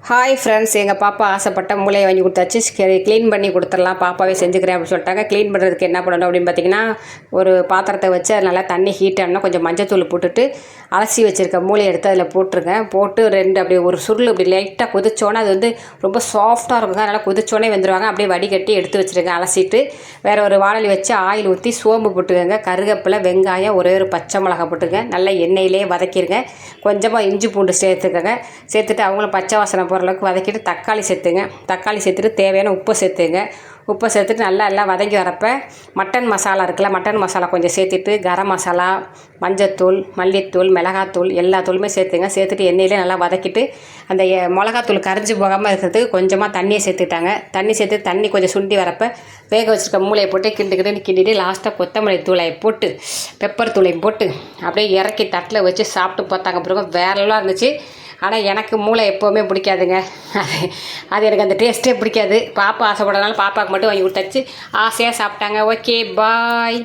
Hi friends, எங்கள் பாப்பா ஆசைப்பட்ட மூளையை வாங்கி கொடுத்தாச்சு. க்ளீன் பண்ணி கொடுத்துடலாம், பாப்பாவே செஞ்சுக்கிறேன் அப்படின்னு சொல்லிட்டாங்க. க்ளீன் பண்ணுறதுக்கு என்ன பண்ணணும் அப்படின்னு பார்த்தீங்கன்னா, ஒரு பாத்திரத்தை வச்சு அது நல்லா தண்ணி ஹீட் ஆனால் கொஞ்சம் மஞ்சத்தூள் போட்டுட்டு அலசி வச்சுருக்க மூளையை எடுத்து அதில் போட்டுருங்க. போட்டு அப்படியே ஒரு சுருள் அப்படி லைட்டாக கொதிச்சோன்னே அது வந்து ரொம்ப சாஃப்டாக இருக்குங்க. அதனால் கொதிச்சோன்னே வந்துடுவாங்க. அப்படியே வடிகட்டி எடுத்து வச்சுருங்க. அலசிட்டு வேறு ஒரு வானலி வச்சு ஆயில் ஊற்றி சோம்பு போட்டுக்கோங்க. கருவேப்பிலை, வெங்காயம், ஒரே ஒரு பச்சை மிளகாய் போட்டுங்க. நல்லா எண்ணெயிலே வதக்கிடுங்க. கொஞ்சமாக இஞ்சி பூண்டு சேர்த்துக்கோங்க. சேர்த்துட்டு அவங்களும் பச்சை வாசனை ஓரளவுக்கு வதக்கிட்டு தக்காளி சேர்த்துட்டு தேவையான உப்பு சேர்த்துங்க. உப்பை சேர்த்துட்டு நல்லா எல்லாம் வதங்கி வரப்போ மட்டன் மசாலா இருக்குல்ல, மட்டன் மசாலா கொஞ்சம் சேர்த்துட்டு கரம் மசாலா, மஞ்சத்தூள், மல்லித்தூள், மிளகாத்தூள் எல்லா தூளுமே சேர்த்துட்டு எண்ணெயிலே நல்லா வதக்கிட்டு அந்த மிளகாத்தூள் கரைஞ்சி போகாமல் இருக்கிறதுக்கு கொஞ்சமாக தண்ணியை சேர்த்துட்டாங்க. தண்ணி கொஞ்சம் சுண்டி வரப்போ வேக வச்சுருக்க மூளையை போட்டு கிண்டிட்டு லாஸ்ட்டாக கொத்தமல்லி தூளை போட்டு பெப்பர் தூளையும் போட்டு அப்படியே இறக்கி தட்டில் வச்சு சாப்பிட்டு பார்த்தாங்க. பிறகு வேறெல்லாம் இருந்துச்சு. ஆனால் எனக்கு மூளை எப்போவுமே பிடிக்காதுங்க. அது எனக்கு அந்த டேஸ்ட்டே பிடிக்காது. பாப்பா ஆசைப்படுறதுனால பாப்பாவுக்கு மட்டும் வாங்கி கொடுத்தாச்சு. ஆசையாக சாப்பிட்டாங்க. ஓகே, பாய்.